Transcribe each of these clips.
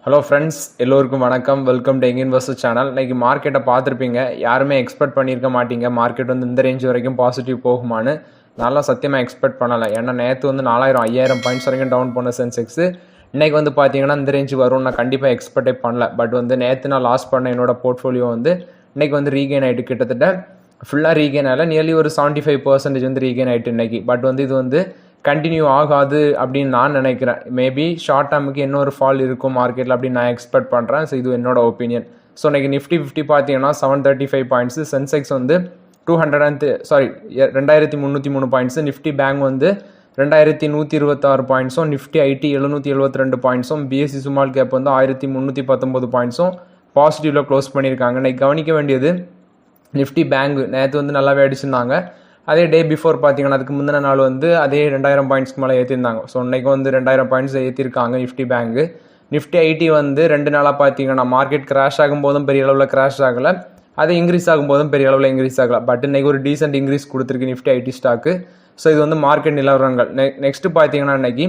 Hello friends, எல்லோருக்கும் வணக்கம். Welcome to young investor channel. இன்றைக்கி மார்க்கெட்டை பார்த்துருப்பீங்க. யாருமே எக்ஸ்பெக்ட் பண்ணியிருக்க மாட்டீங்க மார்க்கெட் வந்து இந்த ரேஞ்ச் வரைக்கும் பாசிட்டிவ் போகுமான்னு. நல்லா சத்தியமாக எக்ஸ்பெக்ட் பண்ணலை. ஏன்னா நேற்று வந்து 4000 பாயிண்ட்ஸ் வரைக்கும் டவுன் பண்ண சென்செக்ஸு. இன்றைக்கி வந்து பார்த்தீங்கன்னா இந்த ரேஞ்சு வரும்னு நான் கண்டிப்பாக எக்ஸ்பெக்டே பண்ணல. பட் வந்து நேற்று நான் லாஸ் பண்ண என்னோட போர்ட்ஃபோலியோ வந்து இன்றைக்கி வந்து ரீகெயின் ஆகிட்டு, கிட்டத்தட்ட ஃபுல்லாக ரீகெயின் ஆகலை, நியர்லி ஒரு 75% வந்து ரீகெயின் ஆகிட்டு இன்றைக்கி. பட் வந்து இது வந்து கண்டினியூ ஆகாது அப்படின்னு நான் நினைக்கிறேன். மேபி ஷார்ட் டேர்முக்கு இன்னொரு ஃபால் இருக்கும் மார்க்கெட்டில் அப்படின்னு நான் எக்ஸ்பெக்ட் பண்ணுறேன். ஸோ இது என்னோட ஒப்பீனியன். ஸோ இன்றைக்கி நிஃப்டி 50 பார்த்தீங்கன்னா 735 பாயிண்ட்ஸு, சென்செக்ஸ் வந்து 2303 பாயிண்ட்ஸு, நிஃப்டி பேங்க் வந்து 2126 பாயிண்ட்ஸும், நிஃப்டி ஐடி 772 பாயிண்ட்ஸும், பிஎஸ்சி ஸ்மால் கேப் வந்து 1319 பாயிண்ட்ஸும் பாசிட்டிவில் க்ளோஸ் பண்ணியிருக்காங்க. இன்றைக்கி கவனிக்க வேண்டியது நிஃப்டி பேங்க் நேற்று வந்து நல்லாவே அடிச்சிருந்தாங்க. அதே டே பிஃபோர் பார்த்தீங்கன்னா அதுக்கு முந்தின நாள் வந்து அதே 2000 பாயிண்ட்ஸ்க்கு மேலே ஏற்றிருந்தாங்க. ஸோ இன்றைக்கி வந்து 2000 பாயிண்ட்ஸ் ஏற்றிருக்காங்க நிஃப்டி பேங்கு. நிஃப்டி ஐடி வந்து 2 நாளாக பார்த்தீங்கன்னா மார்க்கெட் கிராஷ் ஆகும்போதும் பெரிய அளவில் கிராஷ் ஆகலை, அது இன்க்ரீஸ் ஆகும்போதும் பெரிய அளவில் இன்க்ரீஸ் ஆகலை. பட் இன்றைக்கி ஒரு டீசென்ட் இன்க்ரீஸ் கொடுத்துருக்கு நிஃப்டி ஐடி ஸ்டாக்கு. ஸோ இது வந்து மார்க்கெட் நிலவரங்கள். நெக்ஸ்ட்டு பார்த்தீங்கன்னா இன்றைக்கி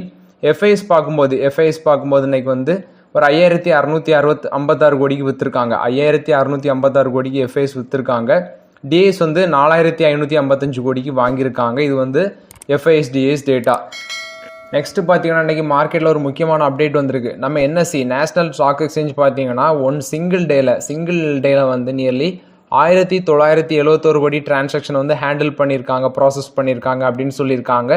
எஃப்ஐஎஸ் பார்க்கும்போது இன்றைக்கி வந்து ஒரு 5656 கோடிக்கு விற்றுருக்காங்க. 5656 கோடிக்கு எஃப்ஐஎஸ் விற்றுருக்காங்க. டிஎஸ் வந்து 4555 கோடிக்கு வாங்கியிருக்காங்க. இது வந்து எஃப்ஐஎஸ் டிஎஸ் டேட்டா. நெக்ஸ்ட்டு பார்த்தீங்கன்னா இன்றைக்கி மார்க்கெட்டில் ஒரு முக்கியமான அப்டேட் வந்திருக்கு. நம்ம என்எஸ்சி நேஷ்னல் ஸ்டாக் எக்ஸ்சேஞ்ச் பார்த்தீங்கன்னா சிங்கிள் டேல வந்து நியர்லி 1971 கோடி டிரான்சாக்ஷன் வந்து ஹேண்டில் பண்ணியிருக்காங்க, ப்ராசஸ் பண்ணியிருக்காங்க அப்படின்னு சொல்லியிருக்காங்க.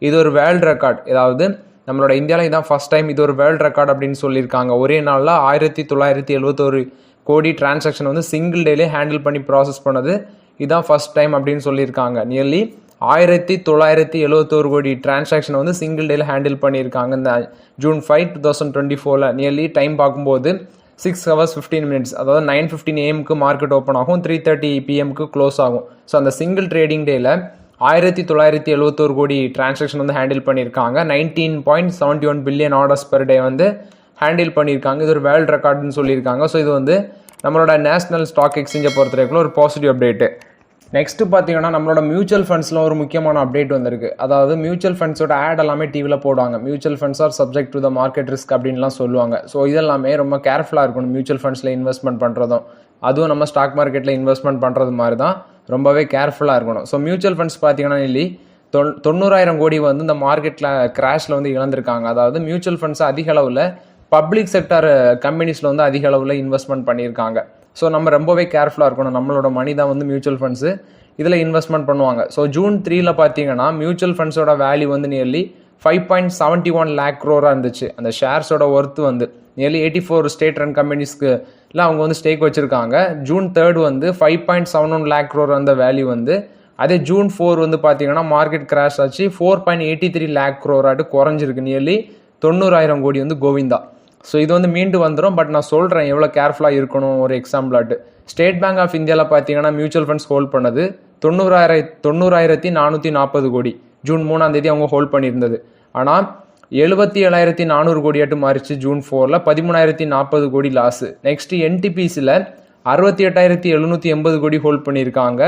இது ஒரு வேர்ல்டு ரெக்கார்ட். அதாவது நம்மளோட இந்தியாவில் இதான் ஃபர்ஸ்ட் டைம் இது ஒரு வேர்ல்டு ரெக்கார்ட் அப்படின்னு சொல்லியிருக்காங்க. ஒரே நாளில் 1971 கோடி டிரான்சாக்ஷன் வந்து சிங்கிள் டேலே ஹேண்டில் பண்ணி ப்ராசஸ் பண்ணது இதுதான் ஃபர்ஸ்ட் டைம் அப்படின்னு சொல்லியிருக்காங்க. நியர்லி 1971 கோடி டிரான்சாக்ஷன் வந்து சிங்கிள் டேல ஹேண்டில் பண்ணியிருக்காங்க இந்த June 5, 2024. நியர்லி டைம் பார்க்கும்போது 6 hours 15 minutes, அதாவது 9:15 AM மார்க்கெட் ஓப்பன் ஆகும், 3:30 PM க்ளோஸ் ஆகும். ஸோ அந்த சிங்கிள் ட்ரேடிங் டேல 1971 கோடி டிரான்சாக்ஷன் வந்து ஹேண்டில் பண்ணியிருக்காங்க. 19.71 பில்லியன் ஆர்டர்ஸ் பெர் டே வந்து ஹேண்டில் பண்ணியிருக்காங்க. இது ஒரு வேர்ல்டு ரெக்கார்டுன்னு சொல்லியிருக்காங்க. ஸோ இது வந்து நம்மளோட நேஷனல் ஸ்டாக் எக்ஸ்சேஞ்சை பொறுத்தவரைக்கும் ஒரு பாசிட்டிவ் அப்டேட்டு. நெக்ஸ்ட்டு பார்த்தீங்கன்னா நம்மளோட மியூச்சுவல் ஃபண்ட்ஸில் ஒரு முக்கியமான அப்டேட் வந்திருக்கு. அதாவது மியூச்சுவல் ஃபண்ட்ஸோட ஆட் எல்லாமே டிவியில் போடுவாங்க. Mutual funds R subject to the market risk அப்படின்லாம் சொல்லுவாங்க. ஸோ இதெல்லாமே ரொம்ப கேர்ஃபுல்லாக இருக்கணும் மியூச்சுவல் ஃபண்ட்ஸில் இன்வெஸ்ட்மெண்ட் பண்ணுறதும். அதுவும் நம்ம ஸ்டாக் மார்க்கெட்டில் இன்வெஸ்ட்மெண்ட் பண்ணுறது மாதிரி தான் ரொம்பவே கேர்ஃபுல்லாக இருக்கணும். ஸோ மியூச்சுவல் ஃபண்ட்ஸ் பார்த்தீங்கன்னா இல்லை 90,000 கோடி வந்து இந்த மார்க்கெட்டில் கிராஷில் வந்து இழந்திருக்காங்க. அதாவது மியூச்சுவல் ஃபண்ட்ஸ் அதிக அளவில் பப்ளிக் செக்டர் கம்பெனிஸில் வந்து அதிக அளவில் இன்வெஸ்ட்மெண்ட் பண்ணியிருக்காங்க. ஸோ நம்ம ரொம்பவே கேர்ஃபுல்லாக இருக்கணும். நம்மளோட மணி தான் வந்து மியூச்சுவல் ஃபண்ட்ஸு இதில் இன்வெஸ்ட்மெண்ட் பண்ணுவாங்க. ஸோ June 3 பார்த்தீங்கன்னா மியூச்சுவல் ஃபண்ட்ஸோட வேல்யூ வந்து நியர்லி 5.71 lakh crore இருந்துச்சு. அந்த ஷேர்ஸோட ஒர்த்து வந்து நியர்லி 84 ஸ்டேட் ரன் கம்பெனிஸ்க்கு இல்லை அவங்க வந்து ஸ்டேக் வச்சுருக்காங்க. June 3 வந்து 5.71 lakh crore அந்த வேல்யூ வந்து, அதே June 4 வந்து பார்த்தீங்கன்னா மார்க்கெட் கிராஷ் ஆச்சு, 4.83 lakh crore ஆட்டு குறைஞ்சிருக்கு. நியர்லி 90,000 கோடி வந்து கோவிந்தா. ஸோ இது வந்து மீண்டு வந்துடும். பட் நான் சொல்கிறேன் எவ்வளோ கேர்ஃபுல்லாக இருக்கணும். ஒரு எக்ஸாம்பிளாட்டு ஸ்டேட் பேங்க் ஆஃப் இந்தியாவில் பார்த்தீங்கன்னா மியூச்சுவல் ஃபண்ட்ஸ் ஹோல்ட் பண்ணது 90,440 கோடி June 3 அவங்க ஹோல்ட் பண்ணியிருந்தது. ஆனால் 77,400 கோடியாட்டு மாறிச்சு June 4 13,040 கோடி லாஸு. நெக்ஸ்ட்டு என்டிபிசியில் 68,780 கோடி ஹோல்ட் பண்ணியிருக்காங்க.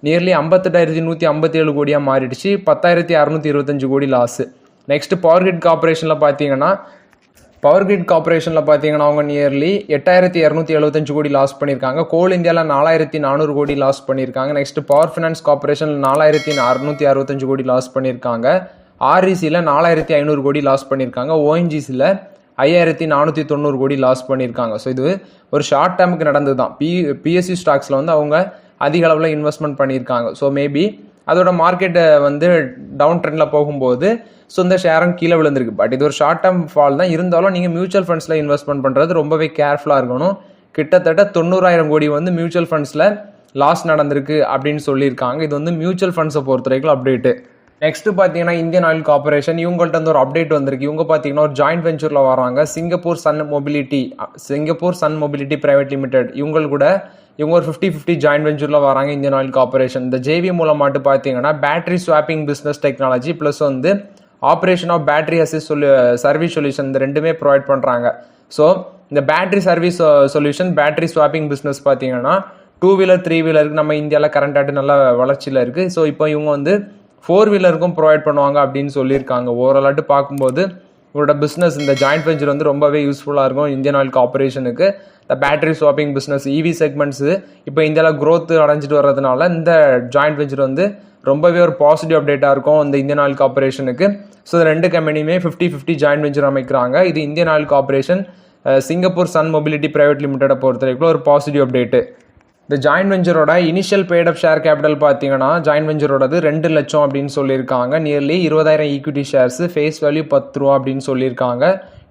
நியர்லி 58,157 கோடியாக மாறிடுச்சு, 10,625 கோடி லாஸு. நெக்ஸ்ட்டு பவர் கிரிட் கார்பரேஷனில் பார்த்தீங்கன்னா அவங்க நியர்லி 8,275 கோடி லாஸ் பண்ணியிருக்காங்க. கோல் இந்தியாவில் 4,400 கோடி லாஸ் பண்ணியிருக்காங்க. நெக்ஸ்ட் பவர் ஃபினான்ஸ் கார்பரேஷன் 4,665 கோடி லாஸ் பண்ணியிருக்காங்க. ஆர்இசியில் 4,500 கோடி லாஸ் பண்ணியிருக்காங்க. ஓஎன்ஜிசியில் 5,490 கோடி லாஸ் பண்ணியிருக்காங்க. ஸோ இது ஒரு ஷார்ட் டேர்முக்கு நடந்தது தான். பிஎஸ்சி ஸ்டாக்ஸில் வந்து அவங்க அதிக அளவில் இன்வெஸ்ட்மெண்ட் பண்ணியிருக்காங்க. ஸோ மேபி அதோட மார்க்கெட்டை வந்து டவுன் ட்ரெண்டில் போகும்போது ஸோ இந்த ஷேரும் கீழே விழுந்திருக்கு. பட் இது ஒரு ஷார்ட் டேர்ம் ஃபால் தான். இருந்தாலும் நீங்கள் மியூச்சுவல் ஃபண்ட்ஸில் இன்வெஸ்ட்மெண்ட் பண்ணுறது ரொம்பவே கேர்ஃபுல்லாக இருக்கணும். கிட்டத்தட்ட 90,000 கோடி வந்து மியூச்சுவல் ஃபண்ட்ஸில் லாஸ் நடந்திருக்கு அப்படின்னு சொல்லியிருக்காங்க. இது வந்து மியூச்சுவல் ஃபண்ட்ஸை பொறுத்த வரைக்கும் அப்டேட்டு. நெக்ஸ்ட்டு பார்த்தீங்கன்னா இந்தியன் ஆயில் கார்பரேஷன் இவங்கள்ட்ட வந்து ஒரு அப்டேட் வந்திருக்கு. இவங்க பார்த்தீங்கன்னா ஒரு ஜாயிண்ட் வெஞ்சூரில் வராங்க. Singapore Sun mobility private limited இவங்க ஒரு 50-50 ஜாயிண்ட் வெஞ்சூரில் வராங்க இந்தியன் ஆயில் கார்பரேஷன். இந்த ஜேவி மூலமாட்டு பார்த்தீங்கன்னா battery swapping business technology plus வந்து operation of battery assist service solution இந்த ரெண்டுமே ப்ரொவைட் பண்ணுறாங்க. ஸோ இந்த battery service solution battery swapping business பார்த்தீங்கன்னா 2 வீலர் 3 வீலருக்கு நம்ம இந்தியாவில் கரண்டாட்டு நல்ல வளர்ச்சியில் இருக்குது. ஸோ இப்போ இவங்க வந்து 4 வீலருக்கும் ப்ரொவைட் பண்ணுவாங்க அப்படின்னு சொல்லியிருக்காங்க. ஓவராலாட்டு பார்க்கும்போது இவங்களோட பிஸ்னஸ் இந்த ஜாயிண்ட் வெஞ்சர் வந்து ரொம்பவே யூஸ்ஃபுல்லாக இருக்கும் இந்தியன் ஆயில் கார்பரேஷனுக்கு. இந்த battery swapping business EV segments இப்போ இந்தியாவில் க்ரோத் அடைஞ்சிட்டு வர்றதுனால இந்த ஜாயிண்ட் வெஞ்சர் வந்து ரொம்பவே ஒரு பாசிட்டிவ் அப்டேட்டாக இருக்கும் இந்த இந்தியன் ஆயில் கார்பரேஷனுக்கு. ஸோ ரெண்டு கம்பெனியுமே 50-50 ஜாயிண்ட் வெஞ்சர் அமைக்கிறாங்க. இது Indian oil corporation Singapore Sun mobility private லிமிடெடை பொறுத்த வரைக்கும் ஒரு பாசிட்டிவ் அப்டேட்டு. இந்த ஜாயிண்ட் வெஞ்சரோட இனிஷியல் பெய்டப் ஷேர் கேபிட்டல் பார்த்தீங்கன்னா ஜாயிண்ட் வெஞ்சரோடது 2 லட்சம் அப்படின்னு சொல்லியிருக்காங்க. Nearly 20,000 equity shares, face value 10 ரூபா அப்படின்னு சொல்லியிருக்காங்க.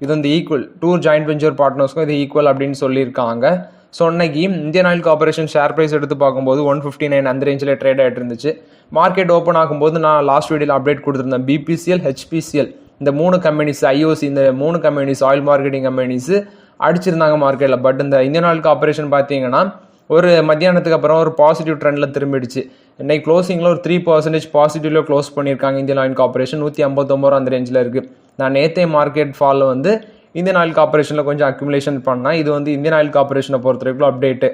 இது வந்து ஈக்குவல் டூ ஜாயிண்ட் வெஞ்சர் பார்ட்னர்ஸ்க்கும் இது ஈக்குவல் அப்படின்னு சொல்லியிருக்காங்க. ஸோ இன்னைக்கு Indian oil corporation share price எடுத்து பார்க்கும்போது 159 அந்த ரேஞ்சில் ட்ரேட் ஆகிட்டு இருந்துச்சு. மார்க்கெட் ஓப்பன் ஆகும்போது நான் லாஸ்ட் வீடியோவில் அப்டேட் கொடுத்துருந்தேன். பிபிசிஎல், ஹெச்பிசிஎல் இந்த 3 கம்பெனிஸ், ஐஓசி இந்த 3 கம்பெனிஸ் ஆயில் மார்க்கெட்டிங் கம்பெனிஸ் அடிச்சிருந்தாங்க மார்க்கெட்டில். பட் இந்த இந்தியன் ஆயில் கார்பரேஷன் பார்த்தீங்கன்னா ஒரு மத்தியானத்துக்கு அப்புறம் ஒரு பாசிட்டிவ் ட்ரெண்டில் திரும்பிடுச்சு. இன்னைக்கு க்ளோசிங்கில் ஒரு 3% பாசிட்டிவ்ல க்ளோஸ் பண்ணியிருக்காங்க இந்தியன் ஆயில் கார்பரேஷன். 159 அந்த ரேஞ்சில் இருக்குது. நான் நேத்தே மார்க்கெட் ஃபாலில் வந்து இந்தியன் ஆயில் கார்பரேஷனில் கொஞ்சம் அக்யூமுலேஷன் பண்ணேன். இது வந்து இந்தியன் ஆயில் கார்பரேஷனை பொறுத்த வரைக்கும் அப்டேட்டு.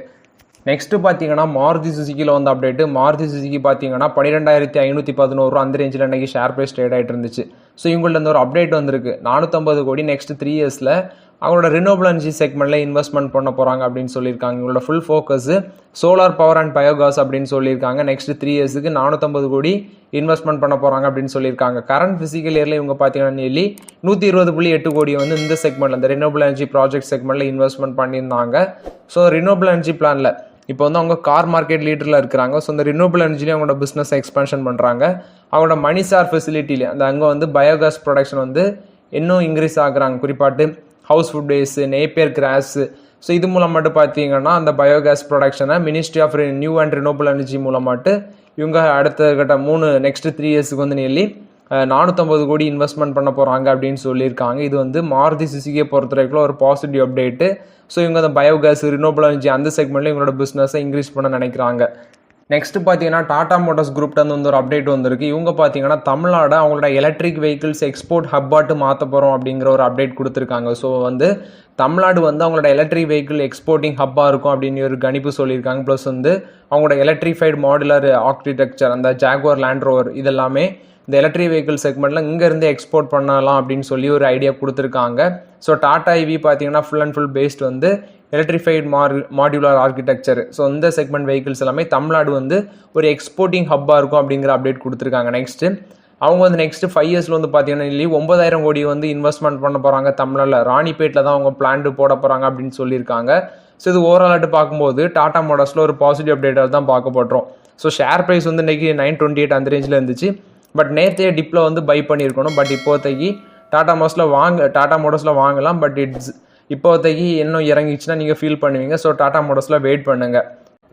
நெக்ஸ்ட்டு பார்த்தீங்கன்னா மாருதி சுசுக்கியில் வந்து அப்டேட்டு. மாருதி சுசுக்கி பார்த்தீங்கன்னா 12,511 அந்த ரேஞ்சில் இன்றைக்கி ஷேர் ப்ரைஸ் ட்ரேட் ஆகிட்டு இருந்துச்சு. ஸோ இவங்கள்ட்ட இந்த ஒரு அப்டேட் வந்திருக்கு. 450 கோடி நெக்ஸ்ட் 3 இயர்ஸில் அவங்களோட ரினோபிள் எனர்ஜி செக்மெண்ட்டில் இன்வெஸ்ட்மெண்ட் பண்ண போகிறாங்க அப்படின்னு சொல்லியிருக்காங்க. இவங்களோட full focus solar power and biogas அப்படின்னு சொல்லியிருக்காங்க. நெக்ஸ்ட் 3 இயர்ஸுக்கு 450 கோடி இன்வெஸ்ட்மெண்ட் பண்ண போகிறாங்க அப்படின்னு சொல்லியிருக்காங்க. கரண்ட் ஃபிசிக்கல் இயரில் இவங்க பார்த்தீங்கன்னா நியர்லி 120.8 கோடி வந்து இந்த செக்மெண்ட்டில் இந்த ரினோபிள் எனர்ஜி ப்ராஜெக்ட் செக்மெண்ட்டில் இன்வெஸ்ட்மெண்ட் பண்ணியிருந்தாங்க. ஸோ ரினோபிள் எனர்ஜி பிளானில் இப்போ வந்து அவங்க கார் மார்க்கெட் லீடரில் இருக்கிறாங்க. ஸோ இந்த ரினோபிள் எனர்ஜிலேயே அவங்களோட பிஸ்னஸ் எக்ஸ்பென்ஷன் பண்ணுறாங்க. அவங்களோட மணிசார் ஃபெசிலிட்டியில் அந்த அங்கே வந்து பயோகாஸ் ப்ரொடக்ஷன் வந்து இன்னும் இன்க்ரீஸ் ஆகுறாங்க. குறிப்பாட்டு house food waste, napier grass. So இது மூலம் மட்டும் பார்த்தீங்கன்னா அந்த பயோகாஸ் ப்ரொடக்ஷனை ministry of new and renewable energy மூலமாட்டு இவங்க அடுத்த கட்ட நெக்ஸ்ட் 3 இயர்ஸுக்கு வந்து நியர்லி 450 கோடி இன்வெஸ்ட்மெண்ட் பண்ண போகிறாங்க அப்படின்னு சொல்லியிருக்காங்க. இது வந்து மாருதி சுசுகியை பொறுத்த வரைக்கும் ஒரு பாசிட்டிவ் அப்டேட்டு. ஸோ இவங்க அந்த பயோகாஸ், ரினோபிள் எனர்ஜி அந்த செக்மெண்ட்டில் இவங்களோட பிஸ்னஸை இன்க்ரீஸ் பண்ண நினைக்கிறாங்க. நெக்ஸ்ட் பார்த்தீங்கன்னா டாடா மோட்டார்ஸ் குரூப்ல வந்து ஒரு அப்டேட் வந்திருக்கு. இவங்க பார்த்தீங்கன்னா தமிழ்நாடு அவங்களோட எலக்ட்ரிக் வெஹிக்கிள்ஸ் எக்ஸ்போர்ட் ஹப்பாட்டு மாற்ற போகிறோம் அப்படிங்கிற ஒரு அப்டேட் கொடுத்துருக்காங்க. ஸோ வந்து தமிழ்நாடு வந்து அவங்களோட எலக்ட்ரிக் வெஹிக்கிள் எக்ஸ்போர்ட்டிங் ஹப்பாக இருக்கும் அப்படின்னு ஒரு கணிப்பு சொல்லியிருக்காங்க. ப்ளஸ் வந்து அவங்களோட எலக்ட்ரிஃபைடு மாடுலர் ஆர்கிடெக்சர் அந்த ஜாகுவார், லேண்ட் ரோவர் இதெல்லாமே இந்த எலக்ட்ரிக் வெஹிக்கிள் செக்மெண்ட்டில் இங்கேருந்து எக்ஸ்போர்ட் பண்ணலாம் அப்படின்னு சொல்லி ஒரு ஐடியா கொடுத்துருக்காங்க. ஸோ டாடா இவி பார்த்தீங்கன்னா ஃபுல் அண்ட் ஃபுல் பேஸ்ட் வந்து எலக்ட்ரிஃபைடு மாடுலர் ஆர்கிடெக்சர். ஸோ இந்த செக்மெண்ட் வெஹிக்கிள்ஸ் எல்லாமே தமிழ்நாடு வந்து ஒரு எக்ஸ்போர்ட்டிங் ஹப்பாக இருக்கும் அப்படிங்கிற அப்டேட் கொடுத்துருக்காங்க. நெக்ஸ்ட்டு அவங்க வந்து நெக்ஸ்ட் 5 இயர்ஸில் வந்து பார்த்தீங்கன்னா 9,000 கோடி வந்து இன்வெஸ்ட்மெண்ட் பண்ண போகிறாங்க தமிழ்நாட்டில். ராணிப்பேட்டில் தான் அவங்க பிளான்டு போட போகிறாங்க அப்படின்னு சொல்லியிருக்காங்க. ஸோ இது ஓவராலாட்டு பார்க்கும்போது டாடா மோட்டார்ஸில் ஒரு பாசிட்டிவ் அப்டேட்டாக தான் பார்க்கப்படுறோம். ஸோ ஷேர் ப்ரைஸ் வந்து இன்றைக்கி 928 அந்த ரேஞ்சில் இருந்துச்சு. பட் நேற்றைய டிப்பில் வந்து பை பண்ணியிருக்கணும். பட் இப்போதைக்கு டாடா மோட்டார்ஸில் வாங்கலாம். பட் இப்போதைக்கு இன்னும் இறங்கிச்சுன்னா நீங்கள் ஃபீல் பண்ணுவீங்க. ஸோ டாடா மோட்டார்ஸில் வெயிட் பண்ணுங்கள்.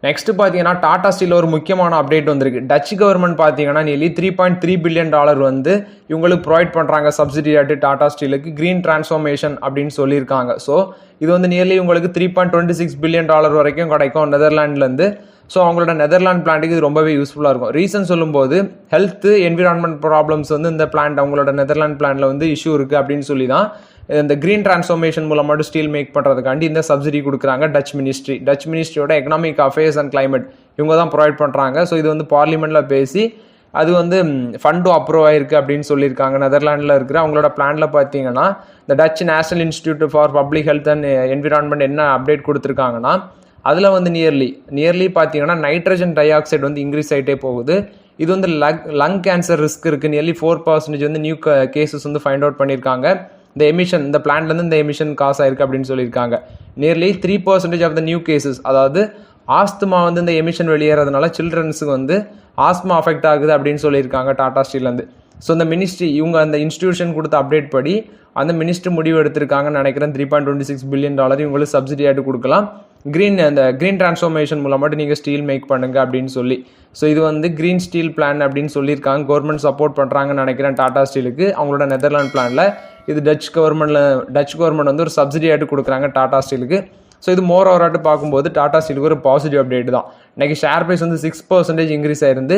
நெக்ஸ்ட் பார்த்தீங்கன்னா டாடா ஸ்டீல் ஒரு முக்கியமான அப்டேட் வந்திருக்கு. டச் கவர்மெண்ட் பார்த்தீங்கன்னா நியர்லி $3.3 பில்லியன் வந்து இவங்களுக்கு ப்ரொவைட் பண்ணுறாங்க சப்சிடி ஆட்டு டாடா ஸ்டீலுக்கு கிரீன் டிரான்ஸ்ஃபார்மேஷன் அப்படின்னு சொல்லியிருக்காங்க. ஸோ இது வந்து நியர்லி உங்களுக்கு $3.26 பில்லியன் வரைக்கும் கிடைக்கும் நெதர்லாண்ட்லேருந்து. ஸோ அவங்களோட நெதர்லாண்ட் பிளான்ட்டுக்கு இது ரொம்பவே யூஸ்ஃபுல்லாக இருக்கும். ரீசன் சொல்லும்போது ஹெல்த் என்விரான்மெண்ட் ப்ராப்ளம்ஸ் வந்து இந்த பிளான்ட் அவங்களோட நெதர்லாண்ட் பிளான்ட்டில் வந்து இஷ்யூ இருக்குது அப்படின்னு சொல்லி தான் இந்த கிரீன் டிரான்ஸ்ஃபார்மேஷன் மூலமாக ஸ்டீல் மேக் பண்ணுறதுக்காண்டி இந்த சப்சிடி கொடுக்குறாங்க டச் மினிஸ்ட்ரியோட எக்கனாமிக் அஃபேர்ஸ் அண்ட் கிளைமேட் இவங்க தான் ப்ரொவைட் பண்ணுறாங்க. ஸோ இது வந்து பார்லிமெண்ட்டில் பேசி அது வந்து ஃபண்டும் அப்ரூவ் ஆயிருக்கு அப்படின்னு சொல்லியிருக்காங்க. நெதர்லாண்டில் இருக்கிற அவங்களோட பிளானில் பார்த்தீங்கன்னா இந்த touch national institute for public health and environment என்ன அப்டேட் கொடுத்துருக்காங்கன்னா அதில் வந்து நியர்லி பார்த்தீங்கன்னா நைட்ரஜன் டை ஆக்சைடு வந்து இன்க்ரீஸ் ஆகிட்டே போகுது. இது வந்து லங் கேன்சர் ரிஸ்க் இருக்குது. நியர்லி 4% வந்து நியூ கேசஸ் வந்து ஃபைண்ட் அவுட் பண்ணியிருக்காங்க. இந்த எமிஷன் இந்த பிளான்ட்லேருந்து இந்த எமிஷன் காசு ஆயிருக்கு அப்படின்னு சொல்லியிருக்காங்க. Nearly 3% of the new cases, அதாவது ஆஸ்துமா வந்து இந்த எமிஷன் வெளியேறதுனால சில்ட்ரன்ஸுக்கு வந்து ஆஸ்துமா அஃபெக்ட் ஆகுது அப்படின்னு சொல்லியிருக்காங்க டாடா ஸ்டீல்லேருந்து. ஸோ இந்த மினிஸ்ட்ரி இவங்க அந்த இன்ஸ்டிடியூஷன் கொடுத்த அப்டேட் படி அந்த மினிஸ்ட்ரி முடிவு எடுத்திருக்காங்கன்னு நினைக்கிறேன். $3.26 பில்லியன் இவங்களுக்கு சப்சிடி ஆகிட்டு கொடுக்கலாம். கிரீன் டிரான்ஸ்ஃபார்மேஷன் மூலமாட்டு நீங்கள் ஸ்டீல் மேக் பண்ணுங்க அப்படின்னு சொல்லி. ஸோ இது வந்து கிரீன் ஸ்டீல் பிளான் அப்படின்னு சொல்லியிருக்காங்க. கவர்மெண்ட் சப்போர்ட் பண்ணுறாங்கன்னு நினைக்கிறேன் டாடா ஸ்டீலுக்கு. அவங்களோட நெதர்லாண்ட் பிளானில் இது டச் கவர்மெண்ட் வந்து ஒரு சப்சிடி ஆகிட்டு கொடுக்குறாங்க டாடா ஸ்டீலுக்கு. ஸோ இது மோர் ஓவராட்டு பார்க்கும்போது டாடா ஸ்டீலுக்கு ஒரு பாசிட்டிவ் அப்டேட் தான். இன்றைக்கி ஷேர் ப்ரைஸ் வந்து 6% இன்க்ரீஸ் ஆயிருந்து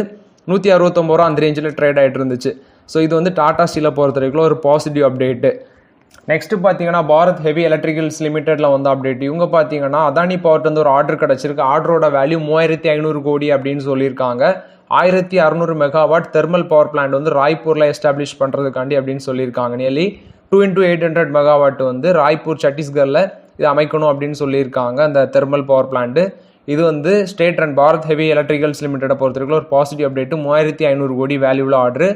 169 ரூபா அந்த ரேஞ்சில் ட்ரேட் ஆகிட்டு இருந்துச்சு. ஸோ இது வந்து டாடா ஸ்டீலை பொறுத்த வரைக்கும் ஒரு பாசிட்டிவ் அப்டேட்டு. நெக்ஸ்ட்டு பார்த்தீங்கன்னா பாரத் ஹெவி எலக்ட்ரிக்கல்ஸ் லிமிடெட்டில் வந்து அப்டேட். இவங்க பார்த்தீங்கன்னா அதானி பவர்ட்டு வந்து ஒரு ஆர்டர் கிடச்சிருக்கு. ஆர்டரோட வேல்யூ 3500 கோடி அப்படின்னு சொல்லியிருக்காங்க. 1600 மெகாவாட் தெர்மல் பவர் பிளான்ட் வந்து ராய்ப்பூரில் எஸ்டாப்ளிஷ் பண்ணுறதுக்காண்டி அப்படின்னு சொல்லியிருக்காங்க. நியர்லி 2x800 மெகாவாட் வந்து ராய்ப்பூர் சத்தீஸ்கரில் இது அமைக்கணும் அப்படின்னு சொல்லியிருக்காங்க அந்த தெர்மல் பவர் பிளான்ட்டு. இது வந்து state and Bharat heavy electricals லிமிட்டடை பொறுத்தவரைக்கும் ஒரு பாசிட்டிவ் அப்டேட்டு. 3500 கோடி வேல்யூவில் ஆர்டர்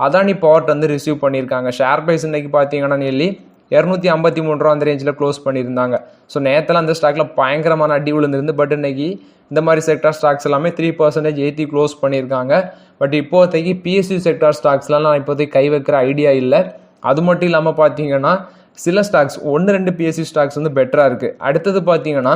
அதானி பவர் வந்து ரிசீவ் பண்ணியிருக்காங்க. ஷேர் ப்ரைஸ் இன்னைக்கு பார்த்தீங்கன்னா நியர்லி 253 ரூபா அந்த ரேஞ்சில் க்ளோஸ் பண்ணியிருந்தாங்க. ஸோ நேரத்தில் அந்த ஸ்டாக்கில் பயங்கரமான அடி விழுந்திருந்து. பட் இன்னைக்கு இந்த மாதிரி செக்டார் ஸ்டாக்ஸ் எல்லாமே 3% ஏற்றி க்ளோஸ் பண்ணியிருக்காங்க. பட் இப்போதைக்கு பிஎஸ்யூ செக்டார் ஸ்டாக்ஸ்லாம் நான் இப்போதைக்கு கை வைக்கிற ஐடியா இல்லை. அது மட்டும் இல்லாமல் பார்த்தீங்கன்னா சில ஸ்டாக்ஸ் 1-2 பிஎஸ்யூ ஸ்டாக்ஸ் வந்து பெட்டராக இருக்குது. அடுத்தது பார்த்தீங்கன்னா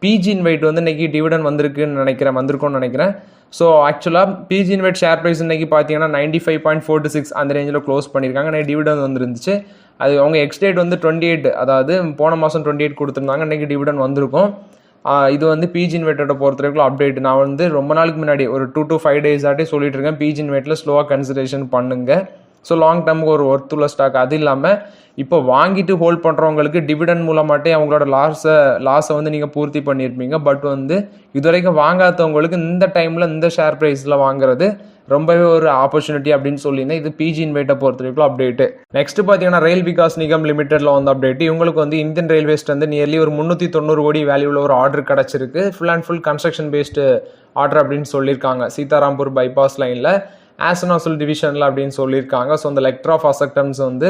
பிஜி இன்வைட் வந்து இன்னைக்கு டிவிடன் வந்திருக்கும்னு நினைக்கிறேன். ஸோ ஆக்சுவலாக பிஜி இன்வைட் ஷேர் ப்ரைஸ் இன்னைக்கு பார்த்தீங்கன்னா 95.46 அந்த ரேஞ்சில் க்ளோஸ் பண்ணியிருக்காங்க. இன்னைக்கு டிவிடன் வந்துருந்துச்சு. அது அவங்க எக்ஸ்டேட் வந்து 28, அதாவது போன மாதம் 28 கொடுத்துருந்தாங்க. இன்னைக்கு டிவிடன் வந்திருக்கும். இது வந்து பிஜி இன்வைட்டோட பொறுத்தவரைக்கும் அப்டேட். நான் வந்து ரொம்ப நாளுக்கு முன்னாடி ஒரு 2 to 5 days ஆட்டி சொல்லிட்டு இருக்கேன், பிஜி இன்வைட்டில் ஸ்லோவாக கன்சிடரேஷன் பண்ணுங்க. ஸோ லாங் டேர்முக்கு ஒரு ஒர்த்துள்ள ஸ்டாக். அது இல்லாமல் இப்போ வாங்கிட்டு ஹோல்ட் பண்ணுறவங்களுக்கு டிவிடன் மூலமாட்டே அவங்களோட லாஸை வந்து நீங்கள் பூர்த்தி பண்ணியிருப்பீங்க. பட் வந்து இதுவரைக்கும் வாங்காதவங்களுக்கு இந்த டைமில் இந்த ஷேர் ப்ரைஸில் வாங்குறது ரொம்பவே ஒரு ஆப்பர்ச்சுனிட்டி அப்படின்னு சொல்லியிருந்தேன். இது பிஜி இன்வைட்டை பொறுத்தவரைக்கும் அப்டேட்டு. நெக்ஸ்ட் பார்த்தீங்கன்னா ரயில் விகாஸ் நிகம் லிமிடெட்ல வந்து அப்டேட். இவங்களுக்கு வந்து இந்தியன் ரயில்வேஸ்ட் வந்து நியர்லி ஒரு 390 கோடி வேல்யூவில் ஒரு ஆர்டர் கிடச்சிருக்கு. Full and full construction based order அப்படின்னு சொல்லியிருக்காங்க. சீதாராம்பூர் பைபாஸ் லைனில் ஆசனாசல் டிவிஷனில் அப்படின்னு சொல்லியிருக்காங்க. ஸோ அந்த லெக்டர் ஆஃப் அசெப்டன்ஸ் வந்து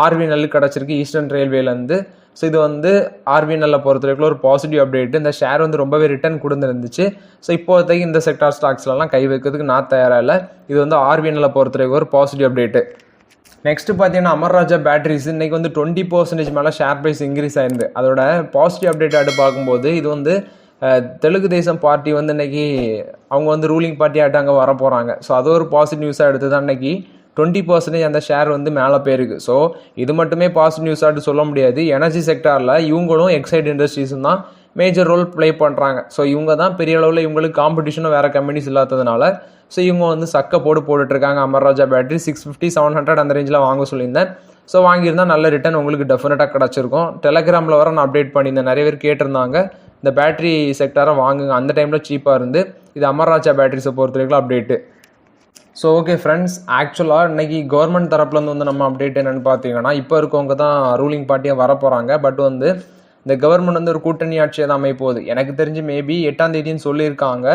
ஆர்விஎன்எல் கிடச்சிருக்கு ஈஸ்டர்ன் ரயில்வேலேருந்து. ஸோ இது வந்து ஆர்விஎன்எல்லை பொறுத்தவரைக்கும் ஒரு பாசிட்டிவ் அப்டேட். இந்த ஷேர் வந்து ரொம்பவே ரிட்டர்ன் கொடுத்துருந்துச்சு. ஸோ இப்போதைக்கு இந்த செக்டார் ஸ்டாக்ஸ்லாம் கை வைக்கிறதுக்கு நான் தயாராக இல்லை. இது வந்து ஆர்விஎன்எல்லை பொறுத்தவரைக்கும் ஒரு பாசிட்டிவ் அப்டேட்டு. நெக்ஸ்ட் பார்த்தீங்கன்னா அமர்ராஜா பேட்டரிஸ் இன்னைக்கு வந்து 20% மேலே ஷேர் ப்ரைஸ் இன்க்ரீஸ் ஆயிருந்து. அதோட பாசிட்டிவ் அப்டேட் ஆகிட்டு பார்க்கும்போது இது வந்து தெலுங்கு தேசம் பார்ட்டி வந்து இன்னைக்கு அவங்க வந்து ரூலிங் பார்ட்டி ஆகிட்டு அங்கே வர போகிறாங்க. ஸோ அது ஒரு பாசிட்டிவ் நியூஸாக எடுத்து தான் இன்னைக்கு 20% அந்த ஷேர் வந்து மேலே போயிருக்கு. ஸோ இது மட்டுமே பாசிட்டிவ் நியூஸாக சொல்ல முடியாது. எனர்ஜி செக்டாரில் இவங்களும் எக்ஸைட் இண்டஸ்ட்ரீஸும் தான் மேஜர் ரோல் ப்ளே பண்ணுறாங்க. ஸோ இவங்க தான் பெரிய அளவில் இவங்களுக்கு காம்படிஷனும் வேறு கம்பெனிஸ் இல்லாததுனால ஸோ இவங்க வந்து சக்க போட்டுட்ருக்காங்க. அமர்ராஜா பேட்டரி 650 700 அந்த ரேஞ்சில் வாங்க சொல்லியிருந்தேன். ஸோ வாங்கியிருந்தால் நல்ல ரிட்டர்ன் உங்களுக்கு டெஃபினட்டாக கிடச்சிருக்கும். டெலகிராமில் வர நான் அப்டேட் பண்ணியிருந்தேன். நிறைய பேர் கேட்டிருந்தாங்க இந்த பேட்டரி செக்டாரை வாங்குங்க, அந்த டைமில் சீப்பாக இருந்து. இது அமர்ராஜா பேட்டரிஸை பொறுத்தவரைக்கும் அப்டேட்டு. ஸோ ஓகே ஃப்ரெண்ட்ஸ், ஆக்சுவலாக இன்றைக்கி கவர்மெண்ட் தரப்புலேருந்து வந்து நம்ம அப்டேட் என்னென்னு பார்த்தீங்கன்னா இப்போ இருக்கவங்க தான் ரூலிங் பார்ட்டியாக வர போகிறாங்க. பட் வந்து இந்த கவர்மெண்ட் வந்து ஒரு கூட்டணி ஆட்சியை தான் அமைப்போகுது. எனக்கு தெரிஞ்சு மேபி 8ஆம் தேதின்னு சொல்லியிருக்காங்க.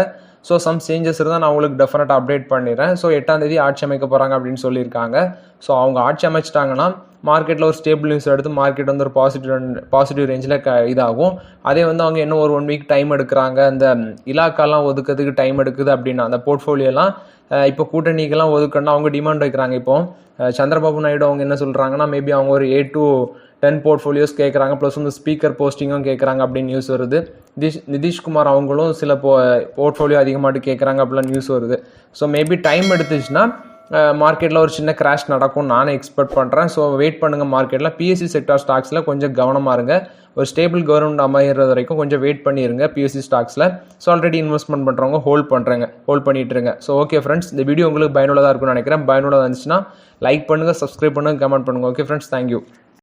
ஸோ சம் சேஞ்சஸ் இருந்தால் நான் உங்களுக்கு டெஃபினட்டாக அப்டேட் பண்ணிடுறேன். ஸோ 8ஆம் தேதி ஆட்சி அமைக்க போகிறாங்க அப்படின்னு சொல்லியிருக்காங்க. ஸோ அவங்க ஆட்சி அமைச்சிட்டாங்கன்னா மார்க்கெட்டில் ஒரு ஸ்டேபிள் நியூஸ் எடுத்து மார்க்கெட் வந்து ஒரு பாசிட்டிவ் ரேஞ்சில் இதாகும். அதே வந்து அவங்க இன்னும் ஒரு 1 வீக் டைம் எடுக்கிறாங்க, அந்த இலாக்காலாம் ஒதுக்கிறதுக்கு டைம் எடுக்குது அப்படின்னா அந்த போர்ட்ஃபோலியோலாம் இப்போ கூட்டணிக்கெல்லாம் ஒதுக்கணும்னா அவங்க டிமாண்ட் வைக்கிறாங்க. இப்போ சந்திரபாபு நாயுடு அவங்க என்ன சொல்கிறாங்கன்னா மேபி அவங்க ஒரு 8 to 10 போர்ட்ஃபோலியோஸ் கேட்குறாங்க, ப்ளஸ் வந்து ஸ்பீக்கர் போஸ்டிங்கும் கேட்குறாங்க அப்படின்னு நியூஸ் வருது. நிதிஷ்குமார் அவங்களும் சில போர்ட்ஃபோலியோ அதிகமாட்டு கேட்குறாங்க அப்படிலாம் நியூஸ் வருது. ஸோ மேபி டைம் எடுத்துச்சுன்னா மார்க்கெட்டில் ஒரு சின்ன கிராஷ் நடக்கும் நானே எக்ஸ்பெக்ட் பண்ணுறேன். ஸோ வெயிட் பண்ணுங்கள். மார்க்கெட்டில் பிஎஸ்சி செக்டார் ஸ்டாக்ஸில் கொஞ்சம் கவனமாக இருங்க. ஒரு ஸ்டேபிள் கவர்மெண்ட் அமைகிறது வரைக்கும் கொஞ்சம் வெயிட் பண்ணிடுங்க பிஎஸ்சி ஸ்டாக்ஸில். ஸோ ஆல்ரெடி இன்வெஸ்ட்மெண்ட் பண்ணுறவங்க ஹோல்ட் பண்ணிட்டுருங்க. ஸோ ஓகே ஃப்ரெண்ட்ஸ், இந்த வீடியோ உங்களுக்கு பயனுள்ளதாக இருக்கும்னு நினைக்கிறேன். பயனுள்ளதாக இருந்துச்சுன்னா லைக் பண்ணுங்கள், சப்ஸ்கிரைப் பண்ணுங்கள், கமெண்ட் பண்ணுங்கள். Okay friends, thank you.